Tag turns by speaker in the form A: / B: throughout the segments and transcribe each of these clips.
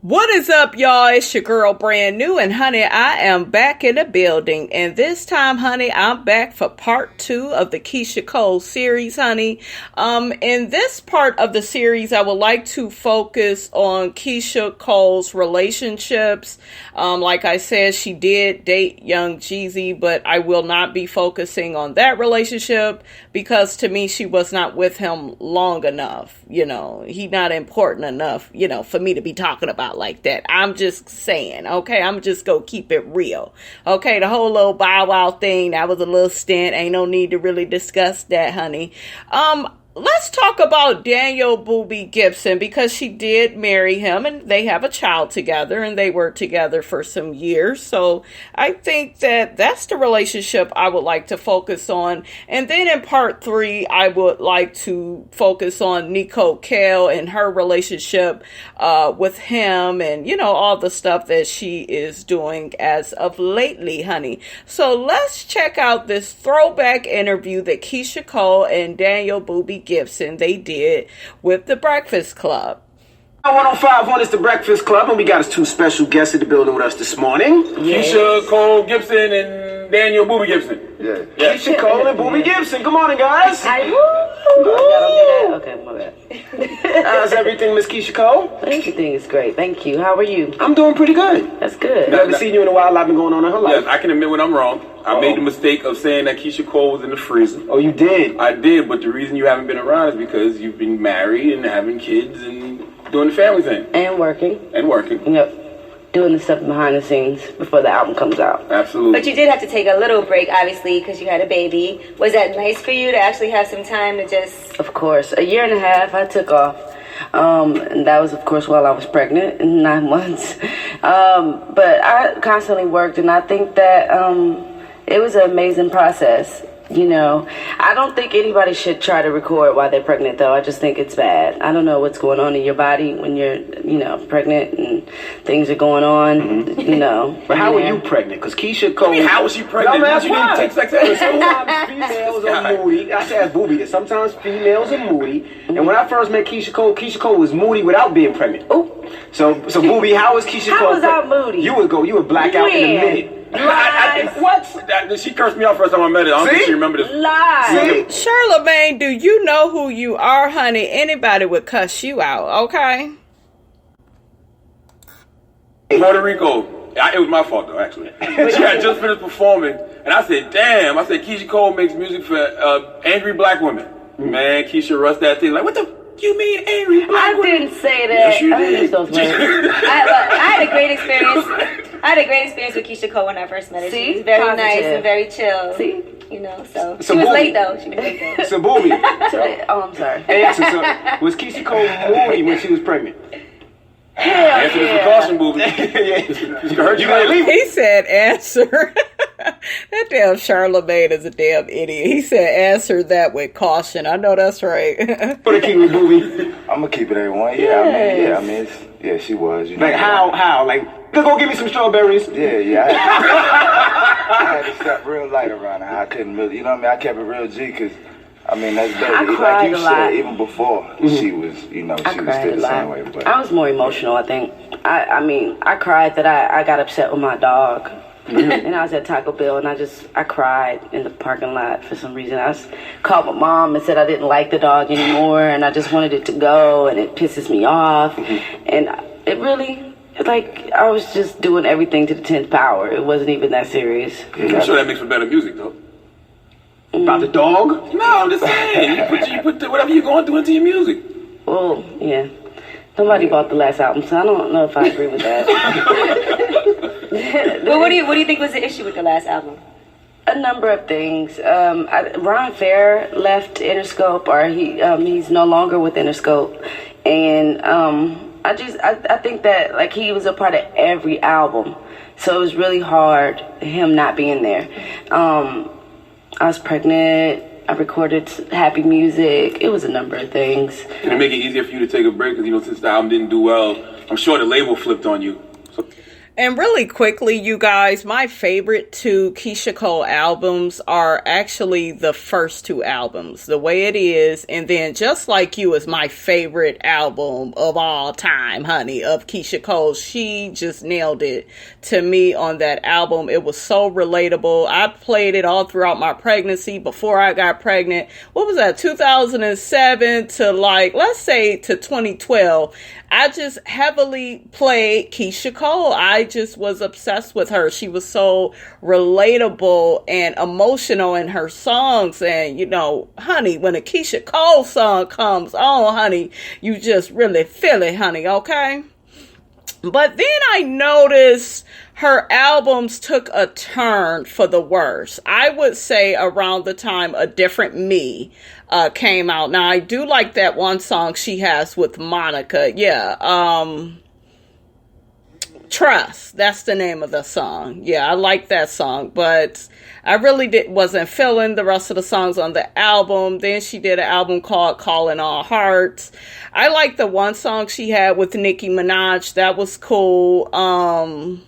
A: What is up, y'all? It's your girl, Brand New, and honey, I am back in the building. And this time, honey, I'm back for part 2 of the Keyshia Cole series, honey. In this part of the series, I would like to focus on Keyshia Cole's relationships. Like I said, she did date Young Jeezy, but I will not be focusing on that relationship because to me, she was not with him long enough. You know, he not important enough, you know, for me to be talking about like that. I'm just saying, okay? I'm just gonna keep it real. Okay, the whole little Bow Wow thing, that was a little stint. Ain't no need to really discuss that, honey. Let's talk about Daniel Boobie Gibson because she did marry him and they have a child together and they were together for some years. So I think that that's the relationship I would like to focus on. And then in part 3, I would like to focus on Nicole Kale and her relationship with him and, you know, all the stuff that she is doing as of lately, honey. So let's check out this throwback interview that Keyshia Cole and Daniel Boobie Gibson they did with the Breakfast Club.
B: 105 is the Breakfast Club, and we got us 2 special guests in the building with us this morning.
C: Yes. Keyshia Cole Gibson and Daniel Boobie Gibson.
B: Yeah. Keyshia Cole and Boobie Gibson. Good morning, guys.
D: Hi. Woo. Okay, my bad.
B: How's everything, Miss Keyshia Cole?
D: Everything is great. Thank you. How are you?
B: I'm doing pretty good.
D: That's good.
B: I haven't seen you in a while. I've been going on in her life.
C: Yes, I can admit when I'm wrong. I made the mistake of saying that Keyshia Cole was in the freezer.
B: Oh, you did?
C: I did, but the reason you haven't been around is because you've been married and having kids and doing the family thing.
D: And working. Yep. Doing the stuff behind the scenes before the album comes out.
C: Absolutely.
E: But you did have to take a little break, obviously, because you had a baby. Was that nice for you to actually have some time to just...
D: Of course. 1.5 years I took off. And that was, of course, while I was pregnant in 9 months. But I constantly worked, and I think that it was an amazing process. You know, I don't think anybody should try to record while they're pregnant, though. I just think it's bad. I don't know what's going on in your body when you're, you know, pregnant and things are going on, you know.
B: But how were you pregnant? Because Keyshia Cole...
C: how was she pregnant?
B: No, man,
C: you didn't take sex ed.
B: Sometimes females are moody. I said Boobie that sometimes females are moody. And when I first met Keyshia Cole was moody without being pregnant.
D: Oh.
B: So Boobie, how was Keyshia Cole?
D: How was I moody?
B: You would black out in a minute.
C: What? She cursed me out first time I met her. I don't think she remembered this.
D: Lies.
A: See, Charlamagne, do you know who you are, honey? Anybody would cuss you out, okay?
C: Puerto Rico. It was my fault, though, actually. She had just finished performing, and I said, damn. I said, Keyshia Cole makes music for angry black women. Man, Keyshia rushed that thing. Like, what the you mean angry black women?
D: I didn't say that.
C: Yes, you
D: I
C: did.
E: I had a great experience. I had a great experience with Keyshia Cole when I first met her.
D: See?
E: She was very
D: Positive.
E: nice and very chill.
D: See?
E: You know, so
B: So
E: she was
B: Boobie.
E: late though. She was late though.
B: So Boobie,
D: Oh, I'm sorry.
B: answer. So was Keyshia Cole moody when she was pregnant?
C: Answer this with caution, Boobie.
B: Yeah.
C: She hurt you.
A: He said answer. That damn Charlamagne is a damn idiot. He said answer that with caution. I know that's right.
B: Put a key with Boobie.
F: I'm gonna keep it at 1. Yeah, she was. You know,
B: Like how? Like, go give me some strawberries.
F: Yeah. I had to step real light around her. I couldn't really, you know what I mean? I kept it real G because, I mean, that's baby.
D: I
F: Like
D: cried
F: you
D: a
F: said,
D: lot.
F: even before she was, you know,
D: I
F: she was
D: cried
F: still
D: a
F: the
D: lot.
F: same way. But
D: I was more emotional, I think. I mean, I cried that I got upset with my dog. And I was at Taco Bell and I cried in the parking lot for some reason. Called my mom and said I didn't like the dog anymore and I just wanted it to go and it pisses me off. And it really, like, I was just doing everything to the 10th power. It wasn't even that serious.
C: I'm sure that makes for better music, though.
B: About the dog?
C: No, I'm just saying. You put whatever you're going through into your music.
D: Well, yeah. Nobody bought the last album, so I don't know if I agree with that.
E: Well, what do you think was the issue with the last album?
D: A number of things. Ron Fair left Interscope, or he's no longer with Interscope, and I think that like he was a part of every album, so it was really hard him not being there. I was pregnant. I recorded happy music. It was a number of things.
C: Can it make it easier for you to take a break? Because, you know, since the album didn't do well, I'm sure the label flipped on you. So.
A: And really quickly, you guys, my favorite two Keyshia Cole albums are actually the first two albums, The Way It Is, and then Just Like You is my favorite album of all time, honey, of Keyshia Cole. She just nailed it to me on that album. It was so relatable. I played it all throughout my pregnancy, before I got pregnant. What was that, 2007 to let's say to 2012. I just heavily played Keyshia Cole. I just was obsessed with her. She was so relatable and emotional in her songs. And, honey, when a Keyshia Cole song comes on, honey, you just really feel it, honey, okay? But then I noticed her albums took a turn for the worse. I would say around the time A Different Me came out. Now, I do like that one song she has with Monica. Yeah, Trust. That's the name of the song. Yeah, I like that song, but I really wasn't feeling the rest of the songs on the album. Then she did an album called Calling All Hearts. I like the one song she had with Nicki Minaj. That was cool. And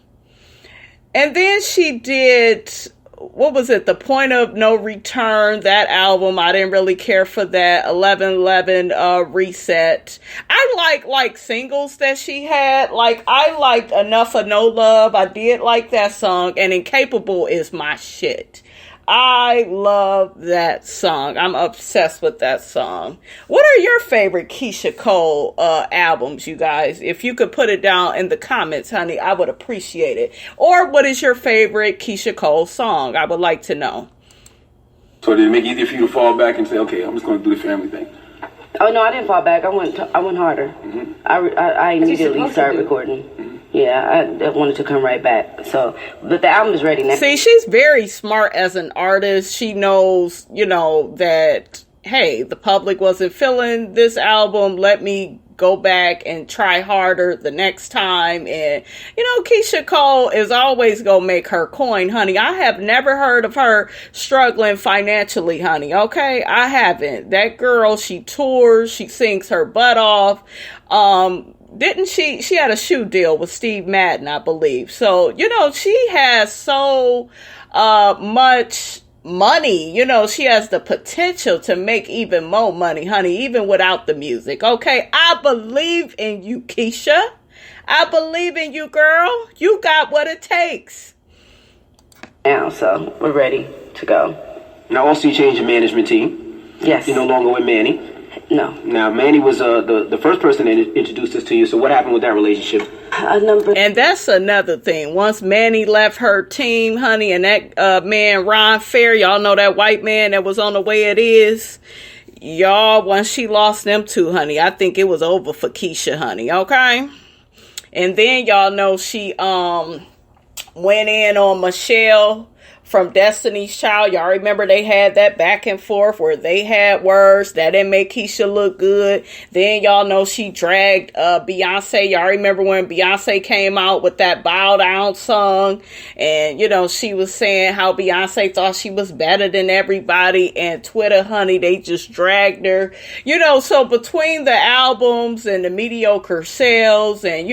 A: then she did, what was it? The Point of No Return. That album, I didn't really care for that. 1111 Reset. I like singles that she had. I liked Enough or No Love. I did like that song. And Incapable is my shit. I love that song. I'm obsessed with that song. What are your favorite Keyshia Cole albums, you guys? If you could put it down in the comments, honey, I would appreciate it. Or what is your favorite Keyshia Cole song? I would like to know.
C: So did it make it easier for you to fall back and say, okay, I'm just going to do the family thing?
D: Oh, no, I didn't fall back. I went harder.
C: Mm-hmm.
D: I immediately started recording. Mm-hmm. Yeah, I wanted to come right back. So, but the album is ready now.
A: See, she's very smart as an artist. She knows, that, hey, the public wasn't feeling this album. Let me go back and try harder the next time. And, Keyshia Cole is always going to make her coin, honey. I have never heard of her struggling financially, honey. Okay? I haven't. That girl, she tours, she sings her butt off. Didn't she had a shoe deal with Steve Madden, I believe. So, she has so much money. She has the potential to make even more money, honey, even without the music. Okay, I believe in you, Keyshia. I believe in you, girl. You got what it takes.
D: Now, so we're ready to go.
B: Now, also you changed your management team.
D: Yes.
B: You're no longer with Manny.
D: No.
B: Now, Manny was the first person that introduced us to you. So what happened with that relationship?
A: And that's another thing. Once Manny left her team, honey, and that man, Ron Fair, y'all know that white man that was on The Way It Is. Y'all, once she lost them two, honey, I think it was over for Keyshia, honey, okay? And then y'all know she went in on Michelle from Destiny's Child. Y'all remember they had that back and forth where they had words that didn't make Keyshia look good. Then y'all know she dragged Beyonce. Y'all remember when Beyonce came out with that Bow Down song, and she was saying how Beyonce thought she was better than everybody, and Twitter, honey, they just dragged her. So between the albums and the mediocre sales and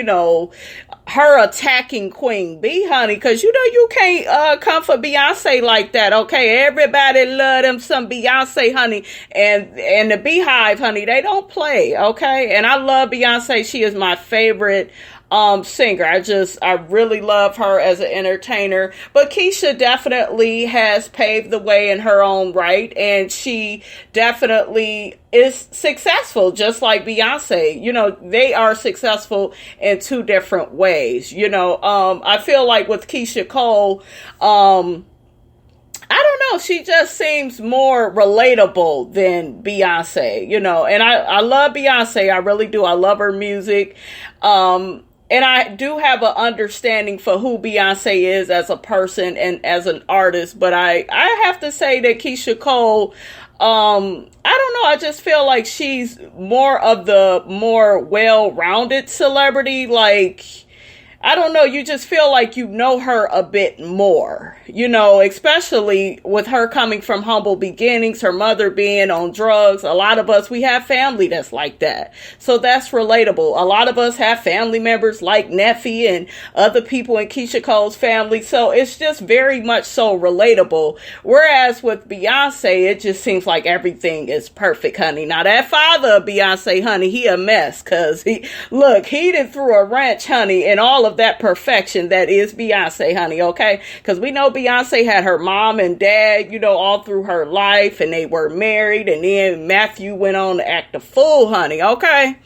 A: her attacking Queen Bee, honey, because you can't come for Beyonce like that, okay? Everybody love them some Beyonce, honey, and the Beehive, honey, they don't play, okay? And I love Beyonce. She is my favorite singer. I really love her as an entertainer. But Keyshia definitely has paved the way in her own right, and she definitely is successful, just like Beyonce. They are successful in two different ways. I feel like with Keyshia Cole, I don't know. She just seems more relatable than Beyonce, and I love Beyonce. I really do. I love her music. And I do have an understanding for who Beyonce is as a person and as an artist. But I have to say that Keyshia Cole, I don't know. I just feel like she's more of the more well-rounded celebrity. I don't know, you just feel like you know her a bit more, you know, especially with her coming from humble beginnings, her mother being on drugs. A lot of us, we have family that's like that. So that's relatable. A lot of us have family members like Neffy and other people in Keyshia Cole's family. So it's just very much so relatable. Whereas with Beyonce, it just seems like everything is perfect, honey. Now that father of Beyonce, honey, he a mess, cause he done threw a wrench, honey, in all of that perfection that is Beyonce, honey, okay? Because we know Beyonce had her mom and dad, you know, all through her life, and they were married, and then Matthew went on to act a fool, honey, okay?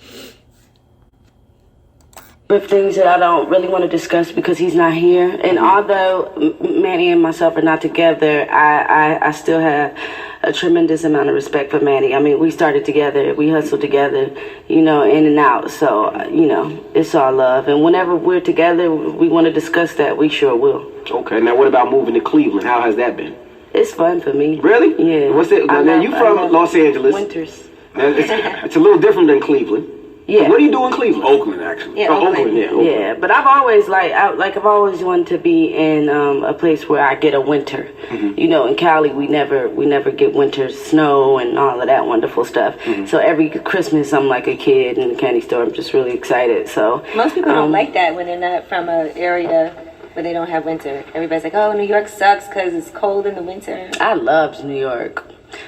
D: With things that I don't really want to discuss because he's not here. And although Manny and myself are not together, I still have a tremendous amount of respect for Manny. I mean, we started together, we hustled together, you know, in and out. So, you know, it's all love. And whenever we're together, we want to discuss that, we sure will.
B: Okay, now what about moving to Cleveland? How has that been?
D: It's fun for me.
B: Really?
D: Yeah.
B: What's it? Now, you from Los Angeles.
D: Winters.
B: Now, it's a little different than Cleveland.
D: Yeah.
B: What do you do in Cleveland?
C: Oakland, actually.
E: Yeah,
B: Oakland, yeah. Oakland.
D: Yeah, but I've always I've always wanted to be in a place where I get a winter. Mm-hmm. You know, in Cali we never get winter snow and all of that wonderful stuff. Mm-hmm. So every Christmas I'm like a kid in the candy store. I'm just really excited. So
E: most people don't like that when they're not from an area where they don't have winter. Everybody's like, "Oh, New York sucks because it's cold in the winter."
D: I loved New York.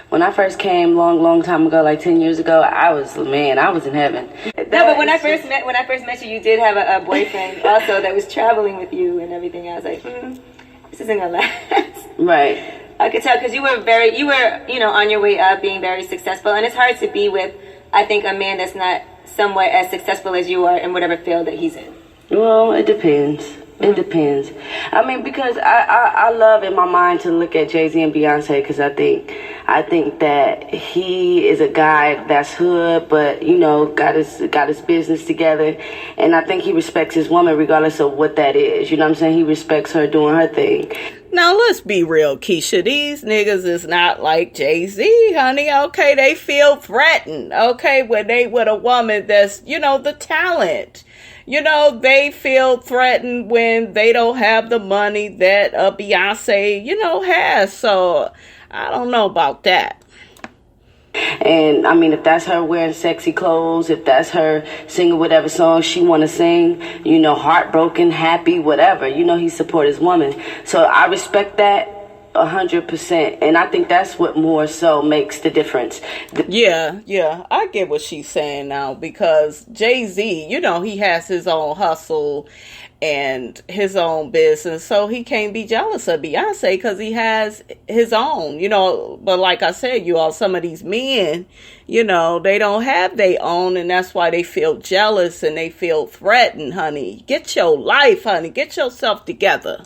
D: When I first came, long time ago, like 10 years ago, I was in heaven.
E: No, but when I first met you, you did have a boyfriend also that was traveling with you and everything. I was like, this isn't gonna last.
D: Right.
E: I could tell because you were, you know, on your way up, being very successful, and it's hard to be with, I think, a man that's not somewhat as successful as you are in whatever field that he's in.
D: Well, it depends. It depends. I mean, because I love in my mind to look at Jay-Z and Beyonce because I think that he is a guy that's hood, but you know, got his business together, and I think he respects his woman regardless of what that is. You know what I'm saying? He respects her doing her thing.
A: Now, let's be real, Keyshia. These niggas is not like Jay-Z, honey. Okay, they feel threatened. Okay, when they with a woman that's, you know, the talent. You know, they feel threatened when they don't have the money that Beyonce, you know, has. So, I don't know about that.
D: And, I mean, if that's her wearing sexy clothes, if that's her singing whatever song she want to sing, you know, heartbroken, happy, whatever, you know, he support his woman. So, I respect that 100%. And I think that's what more so makes the difference.
A: Yeah, I get what she's saying now because Jay-Z, you know, he has his own hustle and his own business, so he can't be jealous of Beyonce because he has his own, you know. But like I said, you all, some of these men, you know, they don't have their own, and that's why they feel jealous and they feel threatened, honey. Get your life, honey. Get yourself together.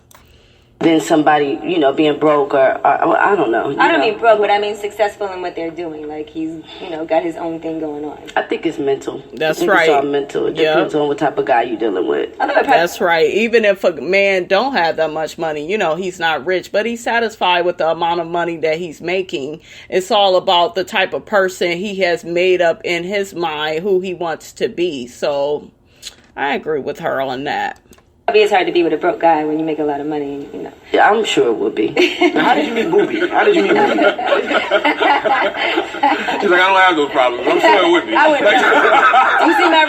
D: Than somebody, you know, being broke or I don't know.
E: I don't mean broke, but I mean successful in what they're doing. Like he's, you know, got his own thing going on.
D: I think it's mental.
A: That's
D: I think
A: right.
D: It's all mental. It depends on what type of guy you're dealing with.
A: That's right. Even if a man don't have that much money, you know, he's not rich, but he's satisfied with the amount of money that he's making. It's all about the type of person he has made up in his mind who he wants to be. So I agree with her on that.
E: It's hard to be with a broke guy when you make a lot of money, you know.
D: Yeah, I'm sure it would be.
B: Now, how did you meet Boobie?
C: She's like, I don't have those problems. I'm sure it would be.
E: I would. Do you see my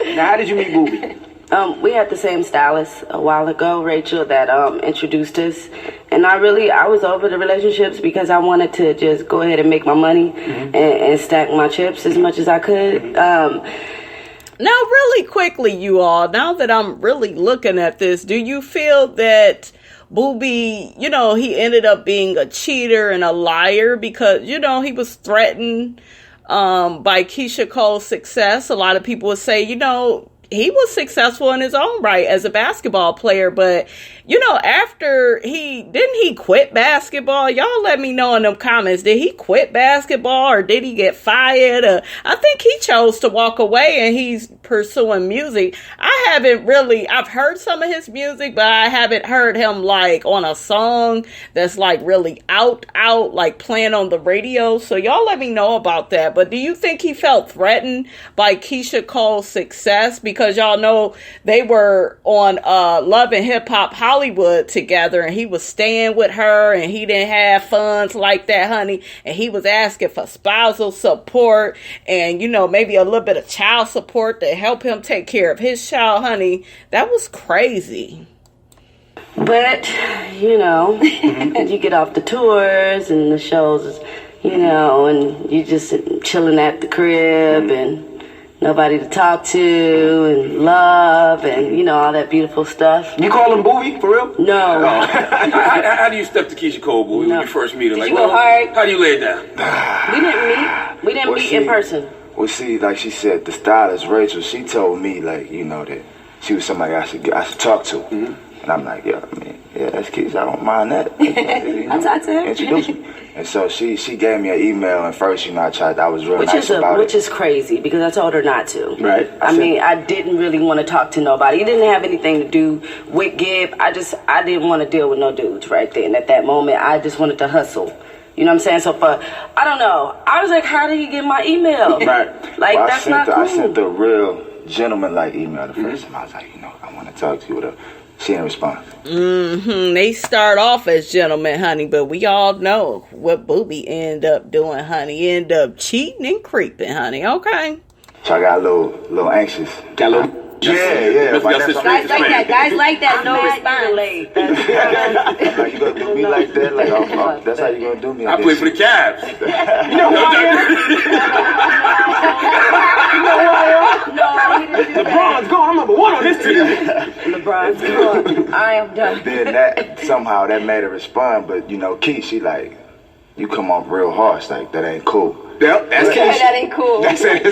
E: ring?
B: Now, how did you meet Boobie?
D: We had the same stylist a while ago, Rachel, that introduced us. And I was over the relationships because I wanted to just go ahead and make my money and stack my chips as much as I could.
A: Now, really quickly, you all, now that I'm really looking at this, do you feel that Boobie, you know, he ended up being a cheater and a liar because, you know, he was threatened by Keyshia Cole's success? A lot of people would say, you know, he was successful in his own right as a basketball player, but you know, after didn't he quit basketball? Y'all let me know in them comments. Did he quit basketball or did he get fired? I think he chose to walk away and he's pursuing music. I I've heard some of his music, but I haven't heard him like on a song that's like really out, like playing on the radio. So y'all let me know about that. But do you think he felt threatened by Keyshia Cole's success? Because y'all know they were on Love and Hip Hop Hollywood together, and he was staying with her, and he didn't have funds like that, honey. And he was asking for spousal support and, you know, maybe a little bit of child support to help him take care of his child, honey. That was crazy.
D: But, you know, you get off the tours and the shows, you know, and you just chilling at the crib and nobody to talk to and love and, you know, all that beautiful stuff.
B: You call him Boobie, for real?
D: No.
C: How do you step to Keyshia Cole, Boobie, when you first meet her?
E: Did you go hard?
C: How do you lay it down?
D: We didn't meet in person.
F: Well, see, like she said, the stylist, Rachel, she told me, like, you know, that she was somebody I should talk to. And I'm like, yeah, I mean, yeah, that's Keyshia, I don't mind that.
E: I'll talk to her.
F: Introduce me. And so she gave me an email, and first, you know, I was real nice about it.
D: Which is crazy, because I told her not to.
B: Right.
D: I mean, I didn't really want to talk to nobody. It didn't have anything to do with Gib. I didn't want to deal with no dudes right then. At that moment, I just wanted to hustle. You know what I'm saying? So I don't know. I was like, how did you get my email?
B: Right.
D: Like, well, that's not cool.
F: I sent the real gentleman-like email the first time. I was like, you know, I want to talk to you with her. She didn't respond.
A: They start off as gentlemen, honey, but we all know what Boobie end up doing, honey. He end up cheating and creeping, honey. Okay.
F: So I got a little anxious.
B: Got a little...
F: Yeah.
E: Guys like that. No response.
F: Like, you gonna do me like that? Like, that's how you gonna do me?
C: I play for the Cavs.
B: You know who I am?
D: No, he didn't do
B: LeBron's gone. I'm number one on this team.
D: LeBron's gone. I am done.
F: Then that somehow that made her respond, but you know, Key, she like, you come off real harsh, like that ain't cool.
B: Yep, that's Keyshia.
E: That ain't cool.
B: That's it.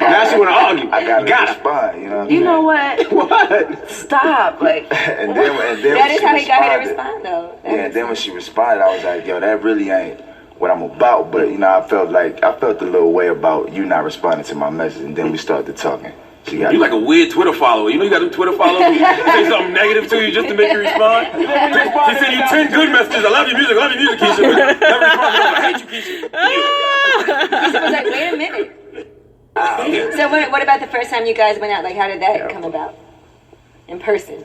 B: Now she want to argue.
F: I gotta respond, you know what I'm saying?
D: You know what?
B: What?
D: Stop, like.
F: and then
E: That is how he got her to respond, though.
F: Yeah, and then when she responded, I was like, yo, that really ain't what I'm about. But you know, I felt a little way about you not responding to my message, and then we started talking.
C: You like a weird Twitter follower. You know you got them Twitter followers who say something negative to you just to make you respond? She sent you 10 good messages. I love your music, Keyshia. Never respond. I hate you, Keyshia.
E: Keyshia was like, wait a minute. So what about the first time you guys went out? Like, how did that come about? In person?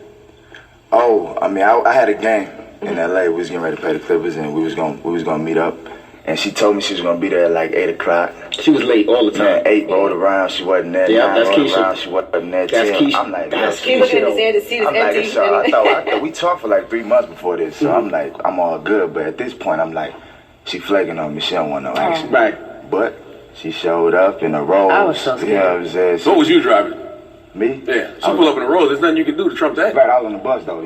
F: Oh, I mean, I had a game in LA. We was getting ready to play the Clippers, and we was gonna meet up. And she told me she was gonna be there at like 8 o'clock.
B: She was late all the time.
F: 8 rolled around, she wasn't there.
B: Yeah, that's Keyshia.
F: Around, she wasn't there.
B: That's Keyshia.
F: I'm like,
B: that's
E: Keyshia. Looking at his head to see this empty.
F: Like, so I thought we talked for like 3 months before this, so I'm like, I'm all good. But at this point, I'm like, she flaking on me. She don't want no action.
B: Right.
F: But she showed up in a Rolls.
D: I was so scared.
F: You know what I'm saying?
C: What was you driving?
F: Me?
C: Yeah. She pull up in a Rolls. There's nothing you can do to trump that.
F: Right, I was on the bus though.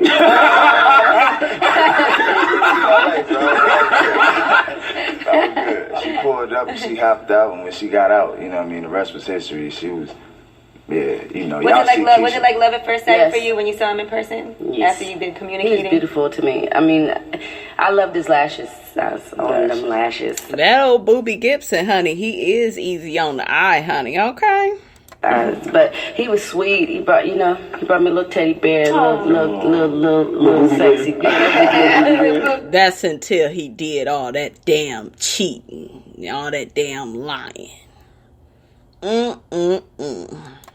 F: She pulled up and she hopped out, and when she got out, you know what I mean, the rest was history. She was, yeah, you know.
E: Was it like love at first sight for you when you saw him in person?
D: Yes.
E: After you've been communicating?
D: He was beautiful to me. I mean, I loved his lashes. I was on them lashes.
A: That old Boobie Gibson, honey, he is easy on the eye, honey, okay?
D: But he was sweet. He brought me a little teddy bear, little sexy.
A: That's until he did all that damn cheating, all that damn lying.
C: Will you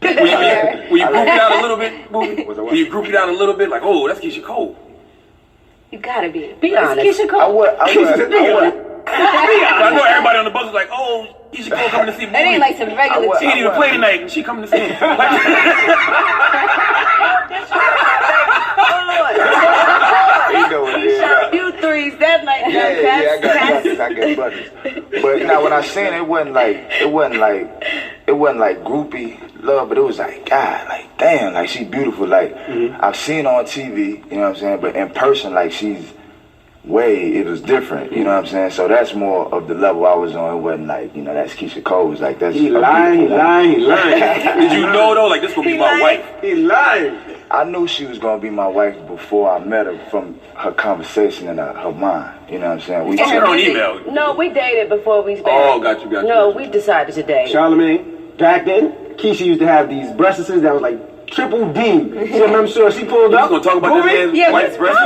C: group it out a little bit, Boobie? Will you group it out a little bit? Like, oh, that's Keyshia Cole.
E: You gotta be.
D: Be honest.
E: Keyshia Cole.
F: I would.
C: I know everybody on the bus is like, oh, Keyshia Cole coming to see Boobie.
E: That ain't like some regular.
C: She didn't even play tonight, and she coming to see him.
F: You know what it is.
D: Shot a few threes that night.
F: I got buckets. But you know, when I seen it wasn't like groupie love, but it was like, God, like damn, like she beautiful. Like I've seen her on TV, you know what I'm saying, but in person, like it was different, you know what I'm saying? So that's more of the level I was on. It wasn't like, you know, that's Keyshia Cole. It was like, that's...
B: He lying.
C: Did you know, though, like, this gonna be my wife?
B: He lying.
F: I knew she was gonna be my wife before I met her from her conversation and her mind. You know what I'm saying?
C: We sent her on email.
D: No, we dated before we married.
C: Oh, got you.
D: No, we decided to date.
B: Charlamagne, back then, Keyshia used to have these breastises that was like triple D. See, I'm sure she pulled up.
C: You gonna talk about that man's wife's breast?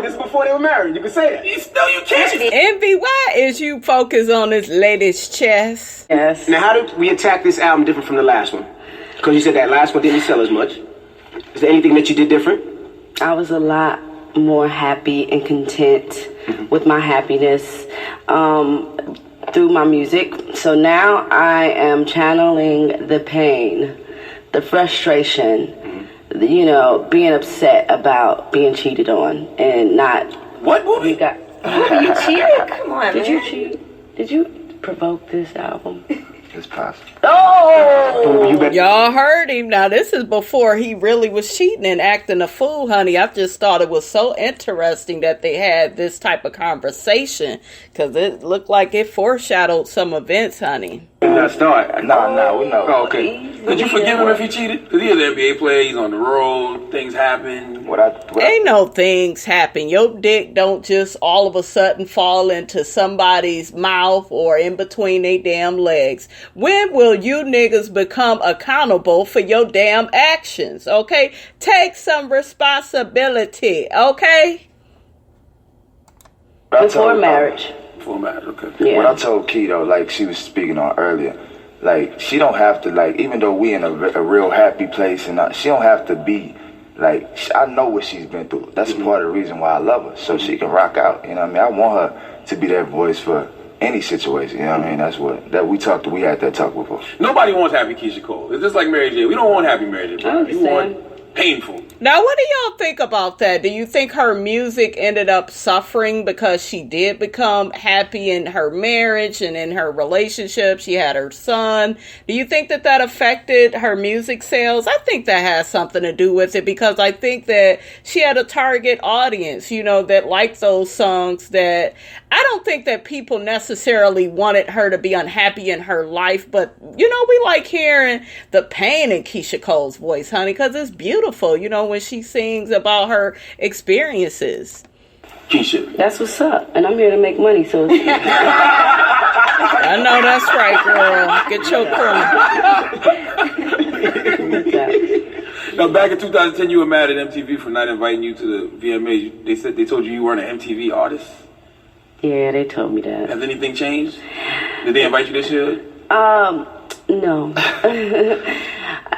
B: This is before they were married. You can say that.
C: You can't.
A: Envy, why is you focus on this lady's chest?
D: Yes.
B: Now, how did we attack this album different from the last one? Because you said that last one didn't sell as much. Is there anything that you did different?
D: I was a lot more happy and content with my happiness through my music. So now I am channeling the pain, the frustration, you know, being upset about being cheated on and not.
C: What movie?
D: You cheated? Come on, Did you cheat? Did you provoke this album?
F: It's possible.
D: Oh!
A: Y'all heard him. Now, this is before he really was cheating and acting a fool, honey. I just thought it was so interesting that they had this type of conversation because it looked like it foreshadowed some events, honey.
B: Not start.
F: No, we know.
B: Oh, okay.
C: Could you forgive him if he cheated? Because he's an NBA player, he's on the road, things happen.
A: Ain't no things happen. Your dick don't just all of a sudden fall into somebody's mouth or in between their damn legs. When will you niggas become accountable for your damn actions? Okay? Take some responsibility, okay?
D: Before marriage.
C: Before marriage, okay.
D: Yeah.
F: What I told Key though, like she was speaking on earlier, like she don't have to, like, even though we in a real happy place and she don't have to be like, I know what she's been through. That's part of the reason why I love her, so she can rock out. You know what I mean? I want her to be that voice for any situation. You know what I mean? That's what we had that talk before.
C: Nobody wants happy Keyshia Cole. It's just like Mary J. We don't want happy Mary J. We want painful.
A: Now, what do y'all think about that? Do you think her music ended up suffering because she did become happy in her marriage and in her relationship? She had her son. Do you think that affected her music sales? I think that has something to do with it because I think that she had a target audience, you know, that liked those songs. That I don't think that people necessarily wanted her to be unhappy in her life, but, you know, we like hearing the pain in Keyshia Cole's voice, honey, because it's beautiful, you know, when she sings about her experiences.
C: Keyshia.
D: That's what's up. And I'm here to make money, so
A: I know that's right, girl. Get your coin.
C: Now, back in 2010, you were mad at MTV for not inviting you to the VMAs. They told you weren't an MTV artist?
D: Yeah, they told me that.
C: Has anything changed? Did they invite you this year?
D: No.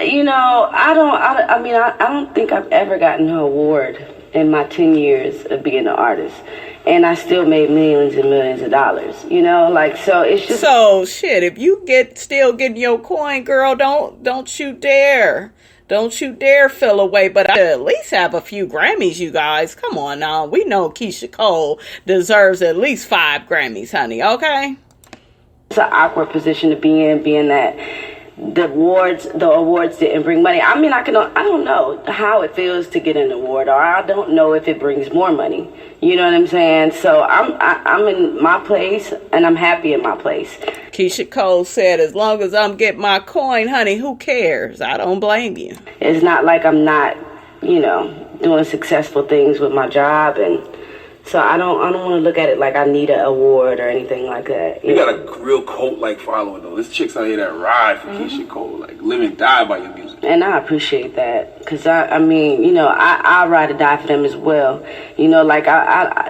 D: You know, I don't think I've ever gotten an award in my 10 years of being an artist. And I still made millions and millions of dollars, you know, like, so it's just.
A: So shit, if you still getting your coin, girl, don't you dare. Don't you dare feel away, but I at least have a few Grammys, you guys. Come on now. We know Keyshia Cole deserves at least 5 Grammys, honey, okay?
D: It's an awkward position to be in, being that the awards didn't bring money. I mean, I don't know how it feels to get an award, or I don't know if it brings more money. You know what I'm saying? So I'm in my place, and I'm happy in my place.
A: Keyshia Cole said, as long as I'm getting my coin, honey, who cares? I don't blame you.
D: It's not like I'm not, you know, doing successful things with my job, and so I don't want to look at it like I need an award or anything like that.
C: You got a real cult-like following, though. There's chicks out here that ride for Keyshia Cole, like live and die by your music.
D: And I appreciate that, because I mean, you know, I ride or die for them as well. You know, like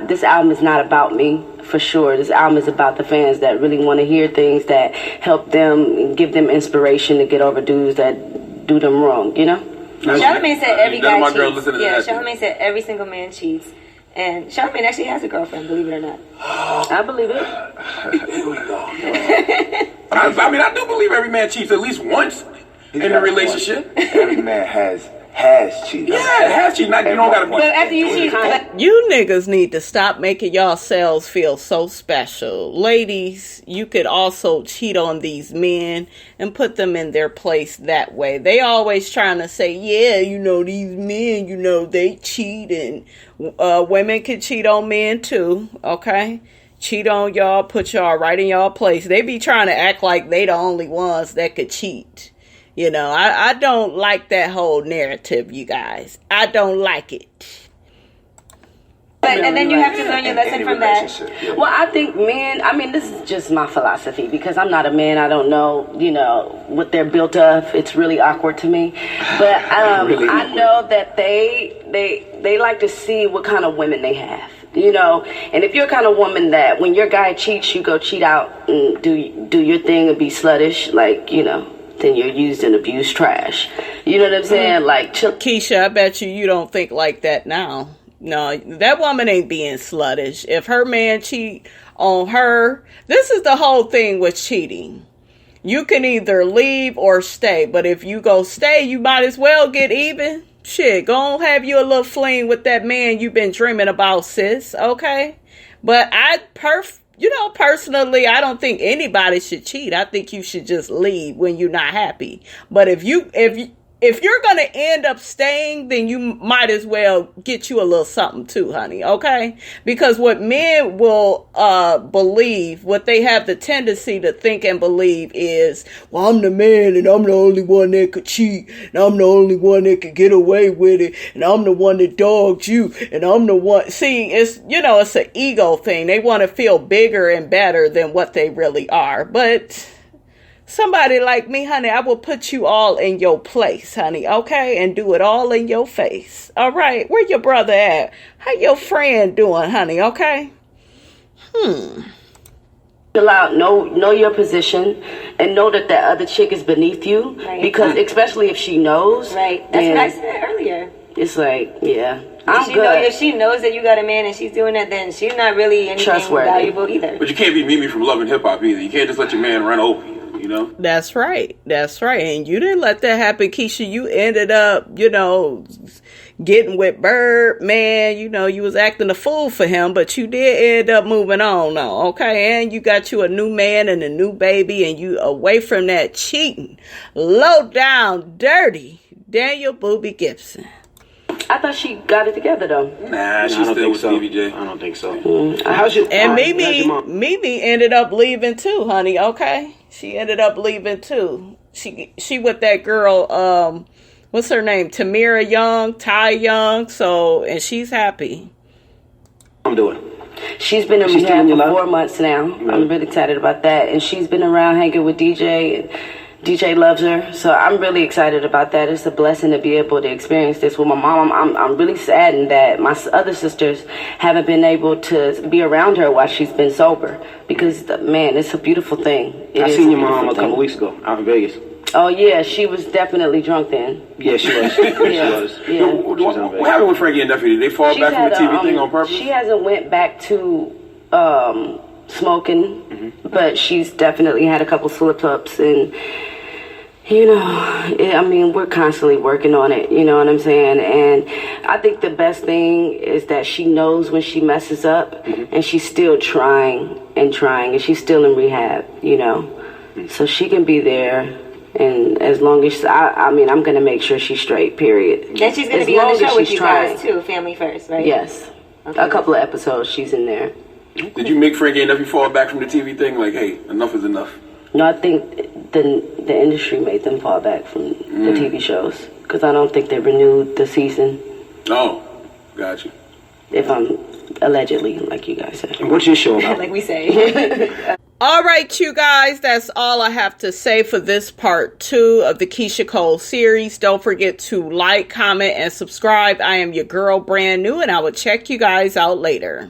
D: this album is not about me, for sure. This album is about the fans that really want to hear things that help them, give them inspiration to get over dudes that do them wrong, you know?
E: Charlamagne said every guy cheats.
C: Yeah,
E: Charlamagne said every single man cheats. And Charlamagne actually has a girlfriend, believe it or not.
D: I believe it.
C: Here we go. I mean, I do believe every man cheats at least once in a relationship.
F: Every man has cheated.
C: Yeah, has cheated. You don't got to.
E: But after you cheat,
A: you niggas need to stop making yourselves feel so special. Ladies, you could also cheat on these men and put them in their place that way. They always trying to say, yeah, you know, these men, you know, they cheat, and women can cheat on men too, okay? Cheat on y'all, put y'all right in y'all place. They be trying to act like they the only ones that could cheat. You know, I don't like that whole narrative, you guys. I don't like it.
E: But and then you have to learn your lesson from that.
F: Yeah.
D: Well, I think men, I mean, this is just my philosophy because I'm not a man. I don't know, you know, what they're built of. It's really awkward to me. But
F: Really
D: I
F: awkward.
D: know that they like to see what kind of women they have. You know, and if you're the kind of woman that when your guy cheats, you go cheat out and do your thing and be sluttish, like, you know, then you're used and abused trash. You know what I'm saying? Like,
A: Keyshia, I bet you don't think like that now. No, that woman ain't being sluttish. If her man cheat on her, this is the whole thing with cheating. You can either leave or stay, but if you go stay, you might as well get even. Shit, go on have you a little fling with that man you've been dreaming about, sis, okay? But personally, I don't think anybody should cheat. I think you should just leave when you're not happy. But if you're going to end up staying, then you might as well get you a little something too, honey, okay? Because what men will believe, what they have the tendency to think and believe is, well, I'm the man and I'm the only one that could cheat and I'm the only one that could get away with it and I'm the one that dogged you and I'm the one. See, it's an ego thing. They want to feel bigger and better than what they really are. But somebody like me, honey, I will put you all in your place, honey, okay? And do it all in your face. All right, where your brother at? How your friend doing, honey, okay?
D: chill out, know your position, and know that that other chick is beneath you.
E: Right.
D: Because especially if she knows,
E: Right. That's what I said earlier.
D: It's like, yeah,
E: If she knows that you got a man and she's doing it, then she's not really anything
D: Trustworthy.
E: valuable either.
C: But you can't be Mimi from Love and Hip Hop either. You can't just let your man run over you, you know?
A: That's right. And you didn't let that happen, Keyshia. You ended up, getting with Bird, man. You was acting a fool for him, but you did end up moving on now, okay? And you got you a new man and a new baby, and you away from that cheating, low down, dirty Daniel Boobie Gibson.
D: I thought she got it together though.
C: Nah, she's still with Stevie J.
B: I don't think so.
D: How's your
A: And
B: how's your mom?
A: Mimi ended up leaving too, honey, okay? She ended up leaving too. She with that girl, what's her name? Tamira Young, Ty Young, and she's happy.
B: I'm doing.
D: She's been in
B: She's still
D: rehab
B: in your
D: for
B: life?
D: 4 months now.
B: Really?
D: I'm really excited about that. And she's been around hanging with DJ, and DJ loves her. So I'm really excited about that. It's a blessing to be able to experience this with my mom. I'm really saddened that my other sisters haven't been able to be around her while she's been sober. Because, man, it's a beautiful thing.
B: I seen your mom a couple weeks ago out in Vegas.
D: Oh, yeah, she was definitely drunk then.
B: Yeah, she was. She was.
D: Yeah.
C: What happened with Frankie and Duffy? Did they fall
D: She's
C: back from the
D: had
C: TV thing on purpose?
D: She hasn't went back to smoking, but she's definitely had a couple slip-ups, and we're constantly working on it, you know what I'm saying? And I think the best thing is that she knows when she messes up, and she's still trying, and she's still in rehab, so she can be there. And as long as I'm going to make sure she's straight, period.
E: Then she's going to be on the show with you guys too, Family First, right?
D: Yes.
E: Okay.
D: A couple of episodes she's in there.
C: Did you make Frankie and Duffy fall back from the TV thing? Like, hey, enough is enough.
D: No, I think the industry made them fall back from the TV shows because I don't think they renewed the season.
C: Oh, got you.
D: If I'm allegedly, like you guys said.
B: And what's your show about?
E: Like we say.
A: All right, you guys, that's all I have to say for this part 2 of the Keyshia Cole series. Don't forget to like, comment, and subscribe. I am your girl, Brand New, and I will check you guys out later.